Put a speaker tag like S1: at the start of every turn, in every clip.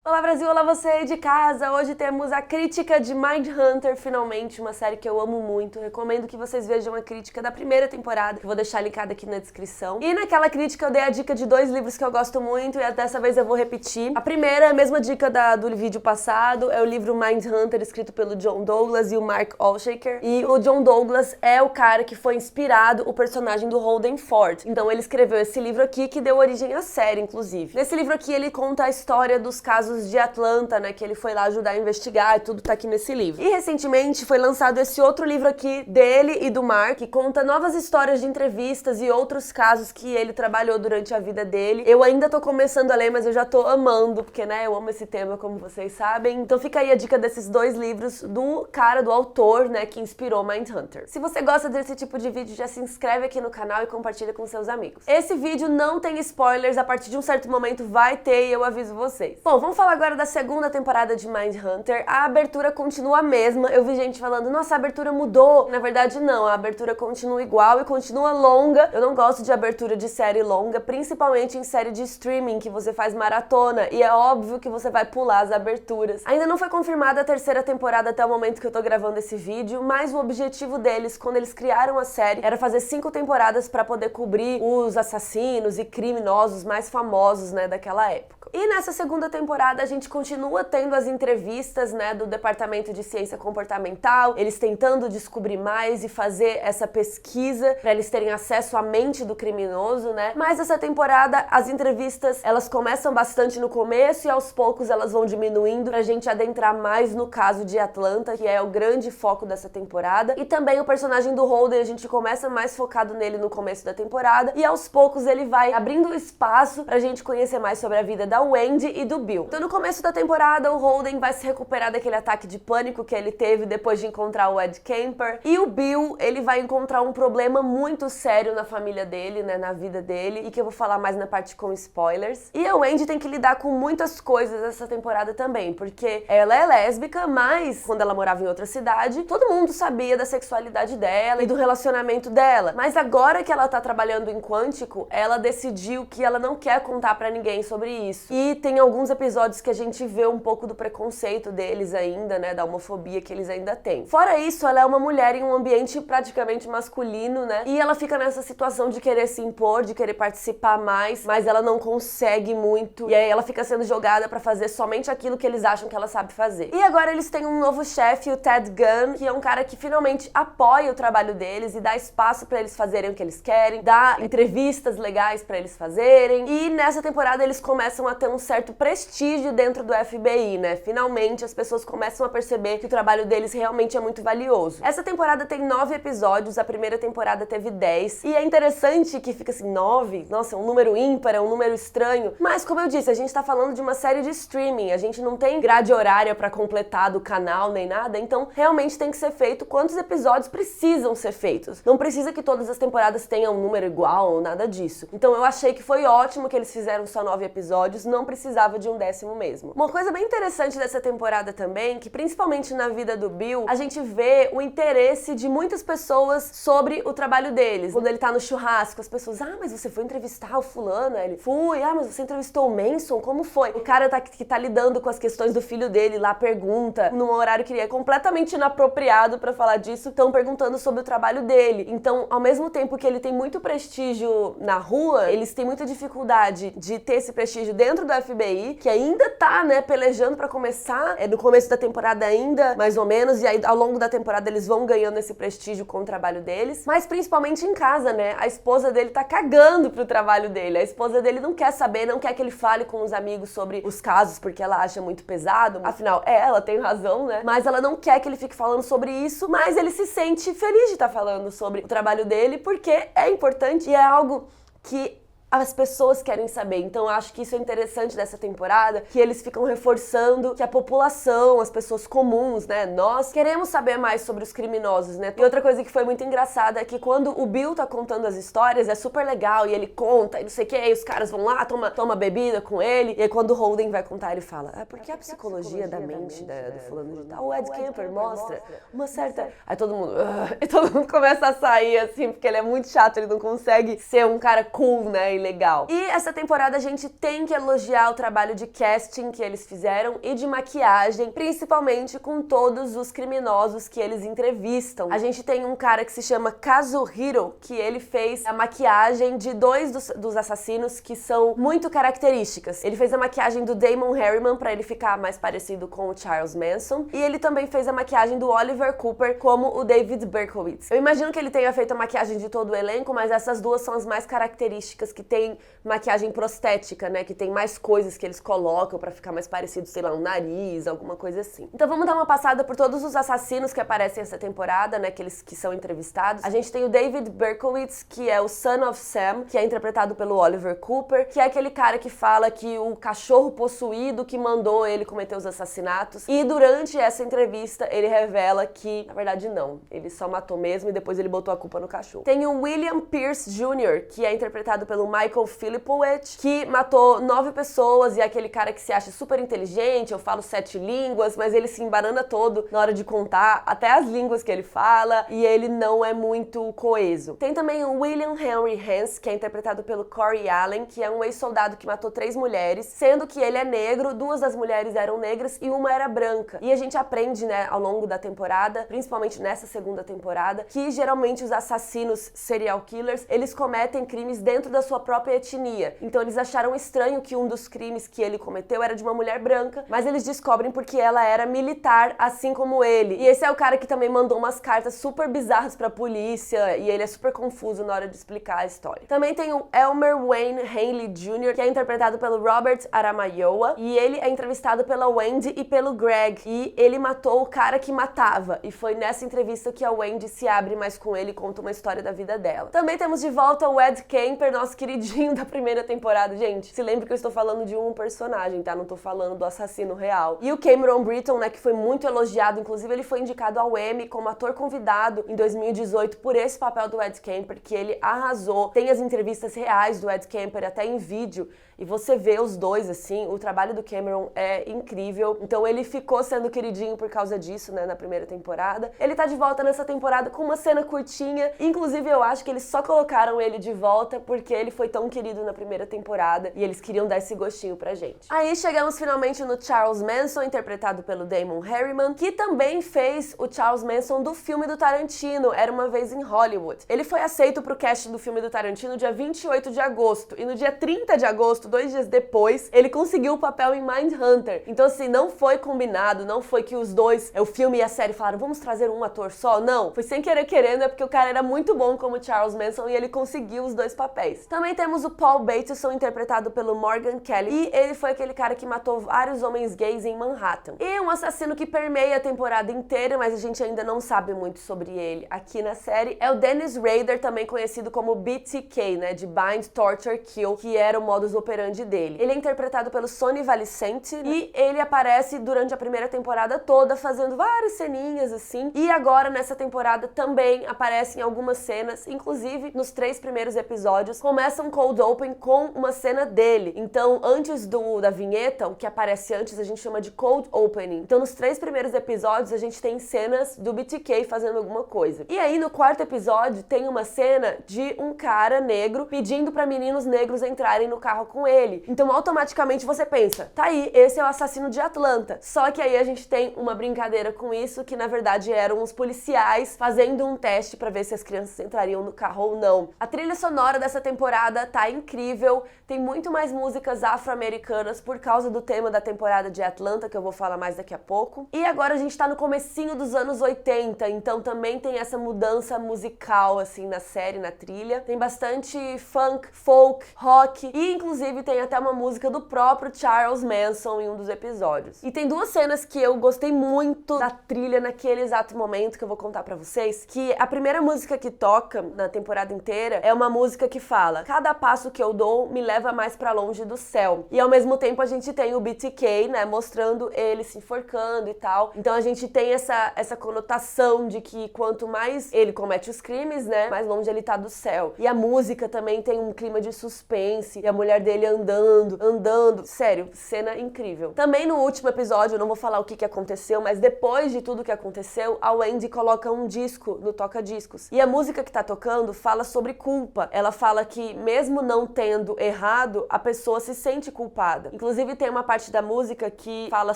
S1: Olá Brasil, olá você aí de casa! Hoje temos a crítica de Mindhunter, finalmente, uma série que eu amo muito. Recomendo que vocês vejam a crítica da primeira temporada, que eu vou deixar linkada aqui na descrição. E naquela crítica eu dei a dica de 2 livros que eu gosto muito e dessa vez eu vou repetir. A primeira é a mesma dica do vídeo passado, é o livro Mindhunter, escrito pelo John Douglas e o Mark Olshaker. E o John Douglas é o cara que foi inspirado o personagem do Holden Ford. Então ele escreveu esse livro aqui, que deu origem à série, inclusive. Nesse livro aqui ele conta a história dos casos de Atlanta, né, que ele foi lá ajudar a investigar e tudo tá aqui nesse livro. E recentemente foi lançado esse outro livro aqui dele e do Mark, que conta novas histórias de entrevistas e outros casos que ele trabalhou durante a vida dele. Eu ainda tô começando a ler, mas eu já tô amando, porque, né, eu amo esse tema, como vocês sabem. Então fica aí a dica desses 2 livros do cara, do autor, né, que inspirou Mindhunter. Se você gosta desse tipo de vídeo, já se inscreve aqui no canal e compartilha com seus amigos. Esse vídeo não tem spoilers, a partir de um certo momento vai ter e eu aviso vocês. Bom, vamos falar agora da segunda temporada de Mindhunter. A abertura continua a mesma. Eu vi gente falando, nossa, a abertura mudou. Na verdade, não. A abertura continua igual e continua longa. Eu não gosto de abertura de série longa, principalmente em série de streaming, que você faz maratona. E é óbvio que você vai pular as aberturas. Ainda não foi confirmada a terceira temporada até o momento que eu tô gravando esse vídeo, mas o objetivo deles, quando eles criaram a série, era fazer 5 temporadas pra poder cobrir os assassinos e criminosos mais famosos, né, daquela época. E nessa segunda temporada a gente continua tendo as entrevistas, né, do Departamento de Ciência Comportamental, eles tentando descobrir mais e fazer essa pesquisa para eles terem acesso à mente do criminoso, né? Mas essa temporada as entrevistas, elas começam bastante no começo e aos poucos elas vão diminuindo pra gente adentrar mais no caso de Atlanta, que é o grande foco dessa temporada. E também o personagem do Holden, a gente começa mais focado nele no começo da temporada e aos poucos ele vai abrindo espaço pra gente conhecer mais sobre a vida da Wendy e do Bill. Então no começo da temporada o Holden vai se recuperar daquele ataque de pânico que ele teve depois de encontrar o Ed Kemper, e o Bill, ele vai encontrar um problema muito sério na família dele, né, na vida dele, e que eu vou falar mais na parte com spoilers. E a Wendy tem que lidar com muitas coisas essa temporada também, porque ela é lésbica, mas quando ela morava em outra cidade, todo mundo sabia da sexualidade dela e do relacionamento dela. Mas agora que ela tá trabalhando em Quântico, ela decidiu que ela não quer contar pra ninguém sobre isso. E tem alguns episódios que a gente vê um pouco do preconceito deles ainda, né, da homofobia que eles ainda têm. Fora isso, ela é uma mulher em um ambiente praticamente masculino, né, e ela fica nessa situação de querer se impor, de querer participar mais, mas ela não consegue muito, e aí ela fica sendo jogada pra fazer somente aquilo que eles acham que ela sabe fazer. E agora eles têm um novo chefe, o Ted Gunn, que é um cara que finalmente apoia o trabalho deles e dá espaço pra eles fazerem o que eles querem, dá entrevistas legais pra eles fazerem, e nessa temporada eles começam a ter um certo prestígio dentro do FBI, né? Finalmente as pessoas começam a perceber que o trabalho deles realmente é muito valioso. Essa temporada tem 9 episódios, a primeira temporada teve 10, e é interessante que fica assim, 9, nossa, é um número ímpar, é um número estranho, mas como eu disse, a gente tá falando de uma série de streaming, a gente não tem grade horária pra completar do canal nem nada, então realmente tem que ser feito quantos episódios precisam ser feitos. Não precisa que todas as temporadas tenham um número igual ou nada disso. Então eu achei que foi ótimo que eles fizeram só 9 episódios, não precisava de um 10º mesmo. Uma coisa bem interessante dessa temporada também, que principalmente na vida do Bill, a gente vê o interesse de muitas pessoas sobre o trabalho deles. Quando ele tá no churrasco, as pessoas, mas você foi entrevistar o fulano? Ele, fui, mas você entrevistou o Manson? Como foi? O cara que tá lidando com as questões do filho dele lá pergunta, num horário que é completamente inapropriado pra falar disso, estão perguntando sobre o trabalho dele. Então, ao mesmo tempo que ele tem muito prestígio na rua, eles têm muita dificuldade de ter esse prestígio dentro do FBI, que ainda tá, né, pelejando pra começar, no começo da temporada ainda, mais ou menos, e aí ao longo da temporada eles vão ganhando esse prestígio com o trabalho deles, mas principalmente em casa, né, a esposa dele tá cagando pro trabalho dele, a esposa dele não quer saber, não quer que ele fale com os amigos sobre os casos, porque ela acha muito pesado, afinal, ela tem razão, né, mas ela não quer que ele fique falando sobre isso, mas ele se sente feliz de estar falando sobre o trabalho dele, porque é importante e é algo que as pessoas querem saber. Então eu acho que isso é interessante dessa temporada, que eles ficam reforçando que a população, as pessoas comuns, né, nós queremos saber mais sobre os criminosos, né? E outra coisa que foi muito engraçada é que quando o Bill tá contando as histórias, é super legal, e ele conta, e não sei o que, e os caras vão lá, toma bebida com ele, e aí quando o Holden vai contar, ele fala, porque a psicologia da mente do fulano de tal, o Ed Kemper mostra uma certa... Aí todo mundo... e todo mundo começa a sair, assim, porque ele é muito chato, ele não consegue ser um cara cool, né? legal. E essa temporada a gente tem que elogiar o trabalho de casting que eles fizeram e de maquiagem, principalmente com todos os criminosos que eles entrevistam. A gente tem um cara que se chama Kazuhiro, que ele fez a maquiagem de dois dos assassinos que são muito características. Ele fez a maquiagem do Damon Herriman pra ele ficar mais parecido com o Charles Manson, e ele também fez a maquiagem do Oliver Cooper como o David Berkowitz. Eu imagino que ele tenha feito a maquiagem de todo o elenco, mas essas duas são as mais características, que tem maquiagem prostética, né, que tem mais coisas que eles colocam pra ficar mais parecido, sei lá, um nariz, alguma coisa assim. Então vamos dar uma passada por todos os assassinos que aparecem essa temporada, né, aqueles que são entrevistados. A gente tem o David Berkowitz, que é o Son of Sam, que é interpretado pelo Oliver Cooper, que é aquele cara que fala que o cachorro possuído que mandou ele cometer os assassinatos. E durante essa entrevista ele revela que, na verdade, não. Ele só matou mesmo e depois ele botou a culpa no cachorro. Tem o William Pierce Jr., que é interpretado pelo Michael Filipowicz, que matou 9 pessoas e é aquele cara que se acha super inteligente, eu falo 7 línguas, mas ele se embanana todo na hora de contar até as línguas que ele fala, e ele não é muito coeso. Tem também o William Henry Hance, que é interpretado pelo Corey Allen, que é um ex-soldado que matou 3 mulheres, sendo que ele é negro, 2 das mulheres eram negras e uma era branca. E a gente aprende, né, ao longo da temporada, principalmente nessa segunda temporada, que geralmente os assassinos serial killers, eles cometem crimes dentro da sua própria etnia. Então eles acharam estranho que um dos crimes que ele cometeu era de uma mulher branca, mas eles descobrem porque ela era militar, assim como ele. E esse é o cara que também mandou umas cartas super bizarras pra polícia, e ele é super confuso na hora de explicar a história. Também tem o Elmer Wayne Haley Jr., que é interpretado pelo Robert Aramayoa, e ele é entrevistado pela Wendy e pelo Greg, e ele matou o cara que matava, e foi nessa entrevista que a Wendy se abre mais com ele e conta uma história da vida dela. Também temos de volta o Ed Kemper, nosso queridinho da primeira temporada. Gente, se lembre que eu estou falando de um personagem, tá? Não tô falando do assassino real. E o Cameron Britton, né, que foi muito elogiado, inclusive ele foi indicado ao Emmy como ator convidado em 2018 por esse papel do Ed Kemper, que ele arrasou. Tem as entrevistas reais do Ed Kemper até em vídeo, e você vê os dois, assim, o trabalho do Cameron é incrível. Então ele ficou sendo queridinho por causa disso, né, na primeira temporada. Ele tá de volta nessa temporada com uma cena curtinha, inclusive eu acho que eles só colocaram ele de volta porque ele foi tão querido na primeira temporada e eles queriam dar esse gostinho pra gente. Aí chegamos finalmente no Charles Manson, interpretado pelo Damon Herriman, que também fez o Charles Manson do filme do Tarantino, Era Uma Vez em Hollywood. Ele foi aceito pro casting do filme do Tarantino dia 28 de agosto, e no dia 30 de agosto, 2 dias depois, ele conseguiu o papel em Mindhunter. Então assim, não foi combinado, não foi que os dois, o filme e a série falaram, vamos trazer um ator só, não. Foi sem querer querendo, é porque o cara era muito bom como Charles Manson e ele conseguiu os 2 papéis. Também temos o Paul Bateson, interpretado pelo Morgan Kelly, e ele foi aquele cara que matou vários homens gays em Manhattan. E um assassino que permeia a temporada inteira, mas a gente ainda não sabe muito sobre ele aqui na série, é o Dennis Rader, também conhecido como BTK, né, de Bind, Torture, Kill, que era o modus operandi dele. Ele é interpretado pelo Sonny Valicente e ele aparece durante a primeira temporada toda fazendo várias ceninhas assim, e agora nessa temporada também aparecem algumas cenas, inclusive nos 3 primeiros episódios começa um cold open com uma cena dele. Então antes da vinheta, o que aparece antes a gente chama de cold opening. Então nos 3 primeiros episódios a gente tem cenas do BTK fazendo alguma coisa. E aí no 4º episódio tem uma cena de um cara negro pedindo pra meninos negros entrarem no carro com ele. Então automaticamente você pensa, tá aí, esse é o assassino de Atlanta. Só que aí a gente tem uma brincadeira com isso, que na verdade eram os policiais fazendo um teste pra ver se as crianças entrariam no carro ou não. A trilha sonora dessa temporada tá incrível, tem muito mais músicas afro-americanas por causa do tema da temporada de Atlanta, que eu vou falar mais daqui a pouco. E agora a gente tá no comecinho dos anos 80, então também tem essa mudança musical assim na série, na trilha. Tem bastante funk, folk, rock e inclusive tem até uma música do próprio Charles Manson em um dos episódios. E tem 2 cenas que eu gostei muito da trilha naquele exato momento que eu vou contar pra vocês, que a primeira música que toca na temporada inteira é uma música que fala: cada passo que eu dou me leva mais pra longe do céu. E ao mesmo tempo a gente tem o BTK, né, mostrando ele se enforcando e tal. Então a gente tem essa conotação de que quanto mais ele comete os crimes, né, mais longe ele tá do céu. E a música também tem um clima de suspense, e a mulher dele andando. Sério, cena incrível. Também no último episódio, eu não vou falar o que aconteceu, mas depois de tudo que aconteceu, a Wendy coloca um disco no toca-discos. E a música que tá tocando fala sobre culpa. Ela fala que mesmo não tendo errado, a pessoa se sente culpada. Inclusive tem uma parte da música que fala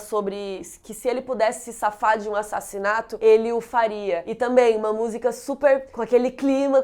S1: sobre que se ele pudesse se safar de um assassinato, ele o faria. E também uma música super com aquele clima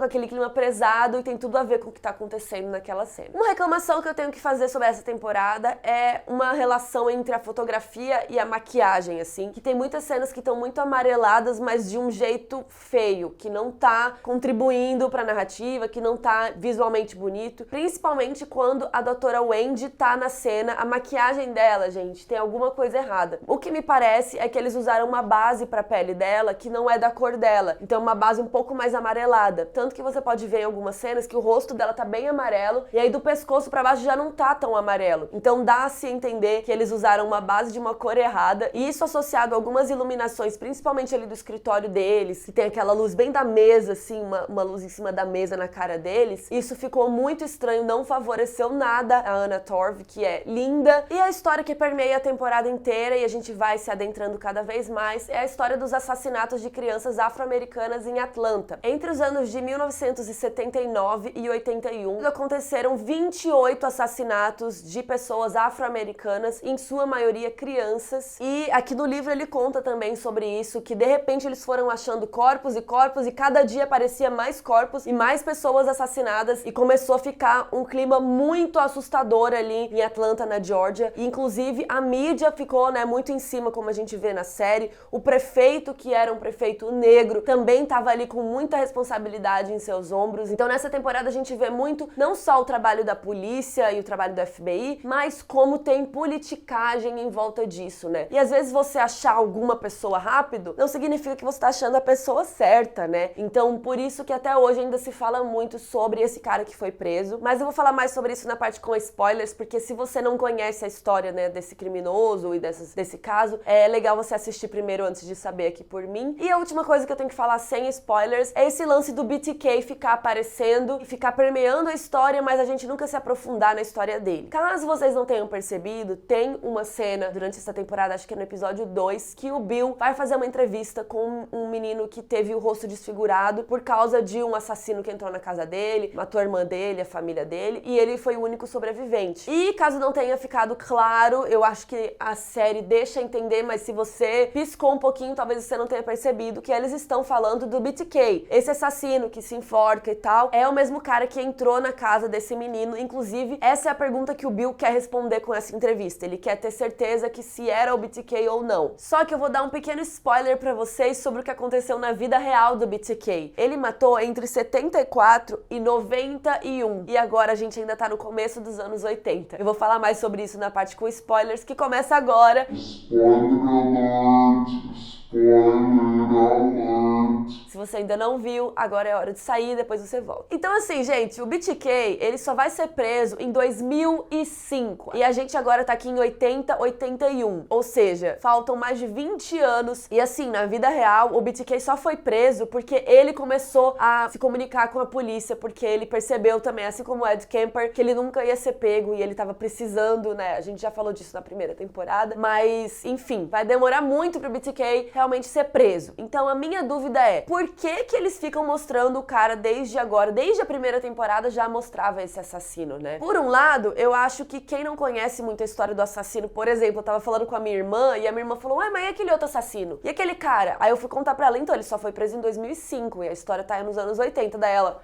S1: pesado, e tem tudo a ver com o que tá acontecendo naquela cena. Uma reclamação que eu tenho que fazer sobre essa temporada é uma relação entre a fotografia e a maquiagem, assim, que tem muitas cenas que estão muito amareladas, mas de um jeito feio, que não tá contribuindo pra narrativa, que não tá visualmente bonito, principalmente quando a doutora Wendy tá na cena. A maquiagem dela, gente, tem alguma coisa errada. O que me parece é que eles usaram uma base pra pele dela que não é da cor dela, então uma base um pouco mais amarelada, tanto que você pode ver em algumas cenas que o rosto dela tá bem amarelo, e aí do pescoço pra baixo já não tá tão amarelo, então dá-se a entender que eles usaram uma base de uma cor errada, e isso associado a algumas iluminações, principalmente ali do escritório deles, que tem aquela luz bem da mesa, assim, uma luz em cima da mesa na cara deles, isso ficou muito estranho, não favoreceu nada a Anna Torv, que é linda, e a história que permeia a temporada inteira, e a gente vai se adentrando cada vez mais, é a história dos assassinatos de crianças afro-americanas em Atlanta. Entre os anos de 1979 e 81, aconteceram 28 assassinatos de pessoas afro-americanas, em sua maioria crianças, e aqui no livro ele conta também sobre isso, que de repente eles foram achando corpos, e cada dia aparecia mais corpos e mais pessoas assassinadas, e começou a ficar um clima muito assustador ali em Atlanta, na Georgia, e inclusive a mídia ficou, né, muito em cima, como a gente vê na série. O prefeito, que era um prefeito negro, também estava ali com muita responsabilidade em seus ombros. Então nessa temporada a gente vê muito, não só o trabalho da polícia e o trabalho do FBI, mas como tem politicagem em volta disso, né? E às vezes você achar alguma pessoa rápido, não significa que você tá achando a pessoa certa, né? Então por isso que até hoje ainda se fala muito sobre esse cara que foi preso, mas eu vou falar mais sobre isso na parte com spoilers, porque se você não conhece a história, né, desse criminoso e desse caso, é legal você assistir primeiro antes de saber aqui por mim. E a última coisa que eu tenho que falar sem spoilers é esse lance do BTK ficar aparecendo e ficar permeando a história, mas a gente nunca se aprofundar na história dele. Caso vocês não tenham percebido, tem uma cena durante essa temporada, acho que é no episódio 2, que o Bill vai fazer uma entrevista com um menino que teve o rosto desfigurado por causa de um assassino que entrou na casa dele, matou a irmã dele, a família dele, e ele foi o único sobrevivente. E caso não tenha ficado claro, eu acho que a série deixa entender, mas se você piscou um pouquinho, talvez você não tenha percebido, que eles estão falando do BTK. Esse assassino que se enforca e tal, é o mesmo cara que entrou na casa desse menino. Inclusive, essa é a pergunta que o Bill quer responder com essa entrevista. Ele quer ter certeza que se era o BTK ou não. Só que eu vou dar um pequeno spoiler pra vocês sobre o que aconteceu na vida real do BTK. Ele matou entre 74 e 91. E agora a gente ainda tá no começo dos anos 80. Eu vou falar mais sobre isso na parte com spoilers, que começa agora. Spoiler alert! Spoiler alert! Se você ainda não viu, agora é hora de sair, depois você volta. Então assim, gente, o BTK, ele só vai ser preso em 2005. E a gente agora tá aqui em 80, 81. Ou seja, faltam mais de 20 anos. E assim, na vida real, o BTK só foi preso porque ele começou a se comunicar com a polícia, porque ele percebeu também, assim como o Ed Kemper, que ele nunca ia ser pego e ele tava precisando, né? A gente já falou disso na primeira temporada. Mas, enfim, vai demorar muito pro BTK realmente ser preso. Então a minha dúvida é, por que que eles ficam mostrando o cara desde agora? Desde a primeira temporada já mostrava esse assassino, né? Por um lado, eu acho que quem não conhece muito a história do assassino, por exemplo, eu tava falando com a minha irmã e a minha irmã falou, ué, mas e aquele outro assassino? E aquele cara? Aí eu fui contar pra ela, então, ele só foi preso em 2005 e a história tá aí nos anos 80 da ela.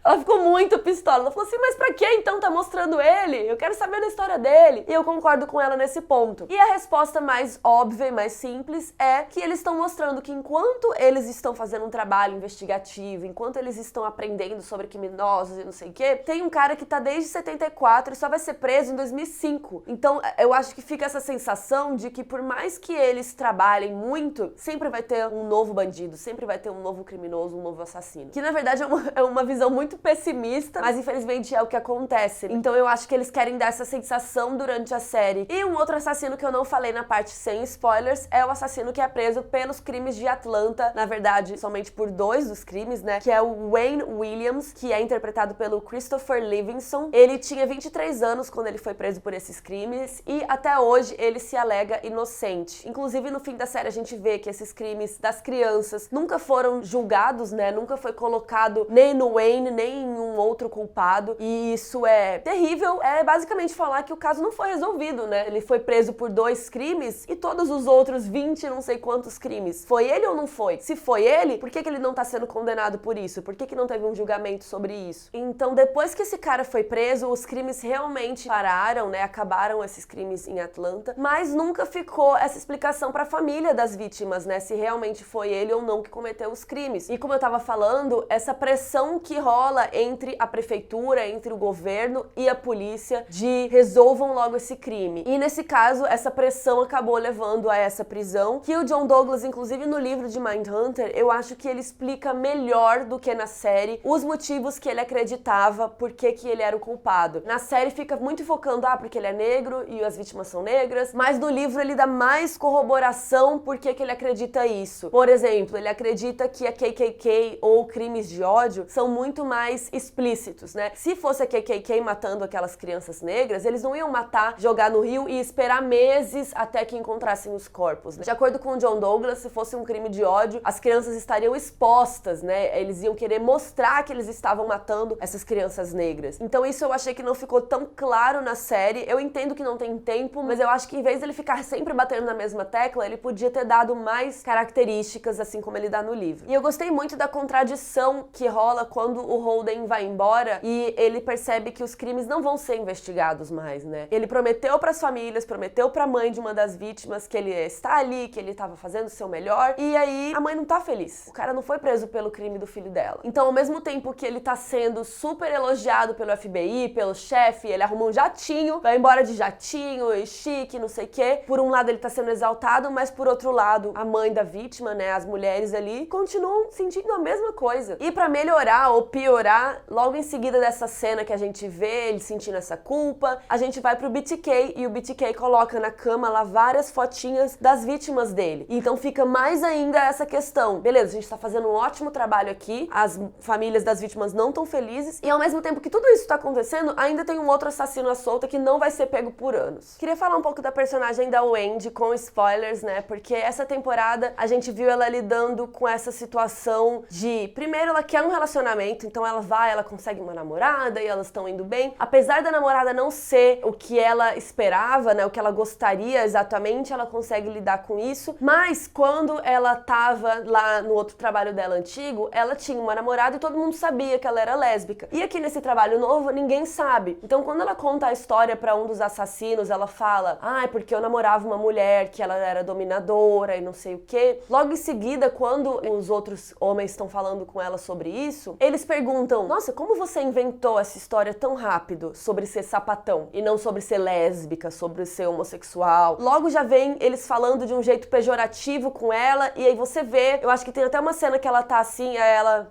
S1: Ela ficou muito pistola. Ela falou assim, mas pra que então tá mostrando ele? Eu quero saber da história dele. E eu concordo com ela nesse ponto. E a resposta mais óbvia e mais simples é que eles estão mostrando que enquanto eles estão fazendo um trabalho investigativo, enquanto eles estão aprendendo sobre criminosos e não sei o quê, tem um cara que tá desde 74 e só vai ser preso em 2005. Então eu acho que fica essa sensação de que por mais que eles trabalhem muito, sempre vai ter um novo bandido, sempre vai ter um novo criminoso, um novo assassino. Que na verdade é uma visão muito pessimista, mas infelizmente é o que acontece. Então eu acho que eles querem dar essa sensação durante a série. E um outro assassino que eu não falei na parte sem spoilers é o assassino que é preso pelos crimes de Atlanta, na verdade somente por 2 dos crimes, né, que é o Wayne Williams, que é interpretado pelo Christopher Livingston. Ele tinha 23 anos quando ele foi preso por esses crimes e até hoje ele se alega inocente. Inclusive no fim da série a gente vê que esses crimes das crianças nunca foram julgados, né, nunca foi colocado nem no Wayne, nenhum outro culpado, e isso é terrível. É basicamente falar que o caso não foi resolvido, né? Ele foi preso por 2 crimes e todos os outros 20 não sei quantos crimes. Foi ele ou não foi? Se foi ele, por que ele não tá sendo condenado por isso? Por que não teve um julgamento sobre isso? Então, depois que esse cara foi preso, os crimes realmente pararam, né? Acabaram esses crimes em Atlanta, mas nunca ficou essa explicação pra família das vítimas, né? Se realmente foi ele ou não que cometeu os crimes. E como eu tava falando, essa pressão que rola entre a prefeitura, entre o governo e a polícia de resolvam logo esse crime. E nesse caso, essa pressão acabou levando a essa prisão, que o John Douglas, inclusive no livro de Mindhunter, eu acho que ele explica melhor do que na série os motivos que ele acreditava por que ele era o culpado. Na série fica muito focando, porque ele é negro e as vítimas são negras, mas no livro ele dá mais corroboração por que ele acredita isso. Por exemplo, ele acredita que a KKK ou crimes de ódio são muito mais explícitos, né? Se fosse a KKK matando aquelas crianças negras, eles não iam matar, jogar no rio e esperar meses até que encontrassem os corpos, né? De acordo com o John Douglas, se fosse um crime de ódio, as crianças estariam expostas, né? Eles iam querer mostrar que eles estavam matando essas crianças negras. Então isso eu achei que não ficou tão claro na série. Eu entendo que não tem tempo, mas eu acho que em vez dele ficar sempre batendo na mesma tecla, ele podia ter dado mais características, assim como ele dá no livro. E eu gostei muito da contradição que rola quando o Holden vai embora e ele percebe que os crimes não vão ser investigados mais, né? Ele prometeu pras famílias, prometeu pra mãe de uma das vítimas que ele está ali, que ele tava fazendo o seu melhor, e aí a mãe não tá feliz. O cara não foi preso pelo crime do filho dela. Então, ao mesmo tempo que ele tá sendo super elogiado pelo FBI, pelo chefe, ele arrumou um jatinho, vai embora de jatinho e chique, não sei o quê. Por um lado ele tá sendo exaltado, mas por outro lado, a mãe da vítima, né, as mulheres ali, continuam sentindo a mesma coisa. E pra melhorar ou piorar, logo em seguida dessa cena que a gente vê ele sentindo essa culpa, a gente vai pro BTK e o BTK coloca na cama lá várias fotinhas das vítimas dele. Então fica mais ainda essa questão. Beleza, a gente tá fazendo um ótimo trabalho aqui, as famílias das vítimas não estão felizes, e ao mesmo tempo que tudo isso tá acontecendo, ainda tem um outro assassino à solta que não vai ser pego por anos. Queria falar um pouco da personagem da Wendy com spoilers, né? Porque essa temporada a gente viu ela lidando com essa situação de, primeiro, ela quer um relacionamento, então ela consegue uma namorada e elas estão indo bem. Apesar da namorada não ser o que ela esperava, né? O que ela gostaria exatamente, ela consegue lidar com isso. Mas quando ela tava lá no outro trabalho dela antigo, ela tinha uma namorada e todo mundo sabia que ela era lésbica. E aqui nesse trabalho novo, ninguém sabe. Então quando ela conta a história pra um dos assassinos, ela fala, é porque eu namorava uma mulher que ela era dominadora e não sei o quê. Logo em seguida, quando os outros homens estão falando com ela sobre isso, eles perguntam, nossa, como você inventou essa história tão rápido sobre ser sapatão e não sobre ser lésbica, sobre ser homossexual? Logo já vem eles falando de um jeito pejorativo com ela, e aí você vê, eu acho que tem até uma cena que ela tá assim, aí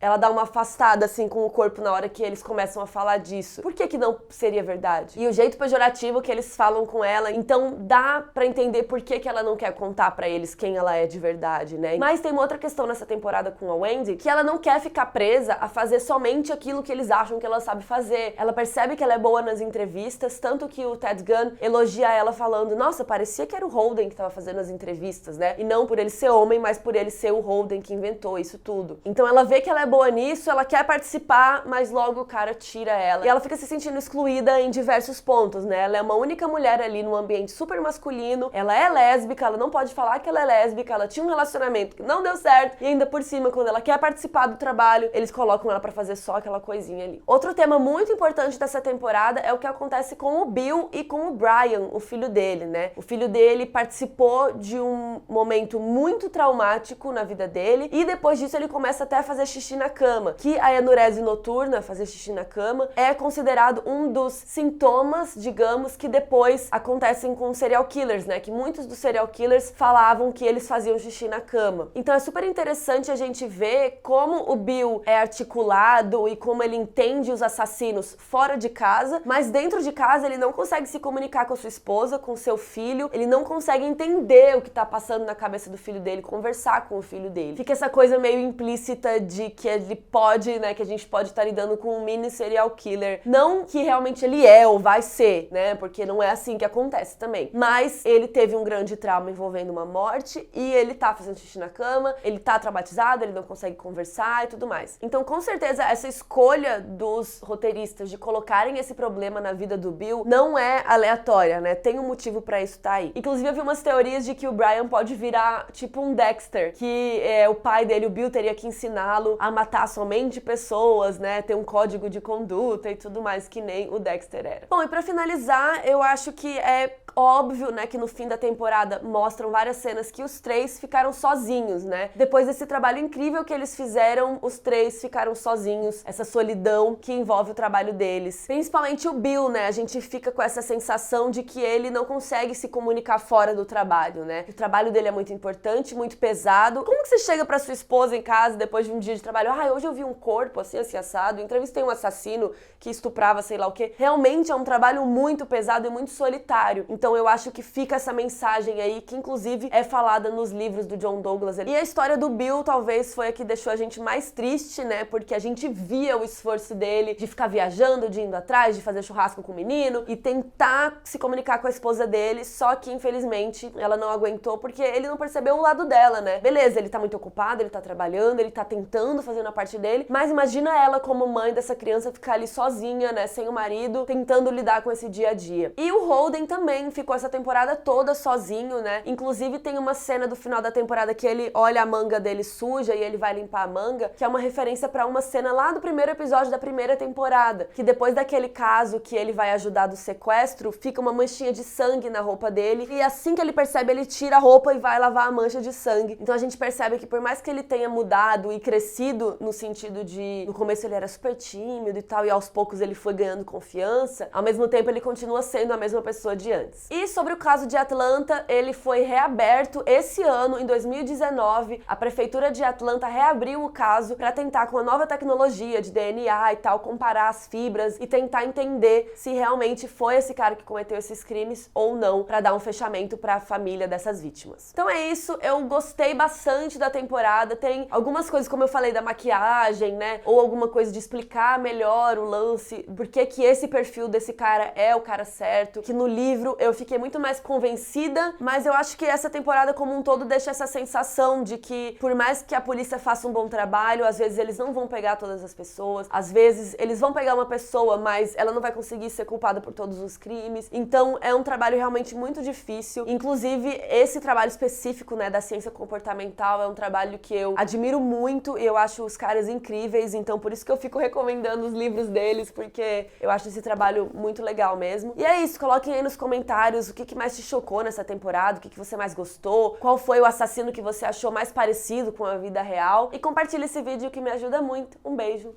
S1: ela dá uma afastada, assim, com o corpo na hora que eles começam a falar disso. Por que não seria verdade? E o jeito pejorativo que eles falam com ela, então dá pra entender por que ela não quer contar pra eles quem ela é de verdade, né? Mas tem uma outra questão nessa temporada com a Wendy, que ela não quer ficar presa a fazer somente aquilo que eles acham que ela sabe fazer. Ela percebe que ela é boa nas entrevistas, tanto que o Ted Gunn elogia ela falando, nossa, parecia que era o Holden que tava fazendo as entrevistas, né? E não por ele ser homem, mas por ele ser o Holden que inventou isso tudo. Então ela vê que ela é boa nisso, ela quer participar, mas logo o cara tira ela. E ela fica se sentindo excluída em diversos pontos, né? Ela é uma única mulher ali num ambiente super masculino, ela é lésbica, ela não pode falar que ela é lésbica, ela tinha um relacionamento que não deu certo, e ainda por cima, quando ela quer participar do trabalho, eles colocam ela pra fazer só aquela coisinha ali. Outro tema muito importante dessa temporada é o que acontece com o Bill e com o Brian, o filho dele, né? O filho dele participou de um momento muito traumático na vida dele, e depois disso ele começa até a fazer xixi na cama, que a enurese noturna, fazer xixi na cama, é considerado um dos sintomas, digamos, que depois acontecem com serial killers, né? Que muitos dos serial killers falavam que eles faziam xixi na cama. Então é super interessante a gente ver como o Bill é articulado e como ele entende os assassinos fora de casa, mas dentro de casa ele não consegue se comunicar com a sua esposa, com seu filho, ele não consegue entender o que tá passando na cabeça do filho dele, conversar com o filho dele. Fica essa coisa meio implícita de que que ele pode, né, que a gente pode estar lidando com um mini serial killer. Não que realmente ele é ou vai ser, né, porque não é assim que acontece também. Mas ele teve um grande trauma envolvendo uma morte e ele tá fazendo xixi na cama, ele tá traumatizado, ele não consegue conversar e tudo mais. Então, com certeza, essa escolha dos roteiristas de colocarem esse problema na vida do Bill não é aleatória, né? Tem um motivo pra isso tá aí. Inclusive, eu vi umas teorias de que o Brian pode virar tipo um Dexter, que o pai dele, o Bill, teria que ensiná-lo a matar somente pessoas, né? Ter um código de conduta e tudo mais, que nem o Dexter era. Bom, e pra finalizar, eu acho que é óbvio, né, que no fim da temporada mostram várias cenas que os três ficaram sozinhos, né? Depois desse trabalho incrível que eles fizeram, os três ficaram sozinhos, essa solidão que envolve o trabalho deles. Principalmente o Bill, né? A gente fica com essa sensação de que ele não consegue se comunicar fora do trabalho, né? O trabalho dele é muito importante, muito pesado. Como que você chega pra sua esposa em casa depois de um dia de trabalho? Hoje eu vi um corpo assim assado, entrevistei um assassino que estuprava sei lá o quê. Realmente é um trabalho muito pesado e muito solitário. Então eu acho que fica essa mensagem aí, que inclusive é falada nos livros do John Douglas. E a história do Bill talvez foi a que deixou a gente mais triste, né? Porque a gente via o esforço dele de ficar viajando, de indo atrás, de fazer churrasco com o menino e tentar se comunicar com a esposa dele, só que infelizmente ela não aguentou porque ele não percebeu o lado dela, né? Beleza, ele tá muito ocupado, ele tá trabalhando, ele tá tentando, fazendo a parte dele, mas imagina ela como mãe dessa criança ficar ali sozinha, né? Sem o marido, tentando lidar com esse dia a dia. E o Holden também ficou essa temporada toda sozinho, né? Inclusive tem uma cena do final da temporada que ele olha a manga dele suja e ele vai limpar a manga, que é uma referência pra uma cena lá do primeiro episódio da primeira temporada, que depois daquele caso que ele vai ajudar do sequestro, fica uma manchinha de sangue na roupa dele e assim que ele percebe, ele tira a roupa e vai lavar a mancha de sangue. Então a gente percebe que por mais que ele tenha mudado e crescido no sentido de, no começo ele era super tímido e tal, e aos poucos ele foi ganhando confiança, ao mesmo tempo ele continua sendo a mesma pessoa de antes. E sobre o caso de Atlanta, ele foi reaberto esse ano, em 2019. A prefeitura de Atlanta reabriu o caso para tentar, com a nova tecnologia de DNA e tal, comparar as fibras e tentar entender se realmente foi esse cara que cometeu esses crimes ou não, para dar um fechamento para a família dessas vítimas. Então é isso, eu gostei bastante da temporada. Tem algumas coisas, como eu falei, da maquiagem, né? Ou alguma coisa de explicar melhor o lance, por que esse perfil desse cara é o cara certo, que no livro eu fiquei muito mais convencida, mas eu acho que essa temporada como um todo deixa essa sensação de que, por mais que a polícia faça um bom trabalho, às vezes eles não vão pegar todas as pessoas, às vezes eles vão pegar uma pessoa, mas ela não vai conseguir ser culpada por todos os crimes. Então é um trabalho realmente muito difícil. Inclusive, esse trabalho específico, né, da ciência comportamental é um trabalho que eu admiro muito e eu acho os caras incríveis, então por isso que eu fico recomendando os livros deles, porque eu acho esse trabalho muito legal mesmo. E é isso, coloquem aí nos comentários o que mais te chocou nessa temporada, o que você mais gostou, qual foi o assassino que você achou mais parecido com a vida real, e compartilhe esse vídeo que me ajuda muito. Um beijo!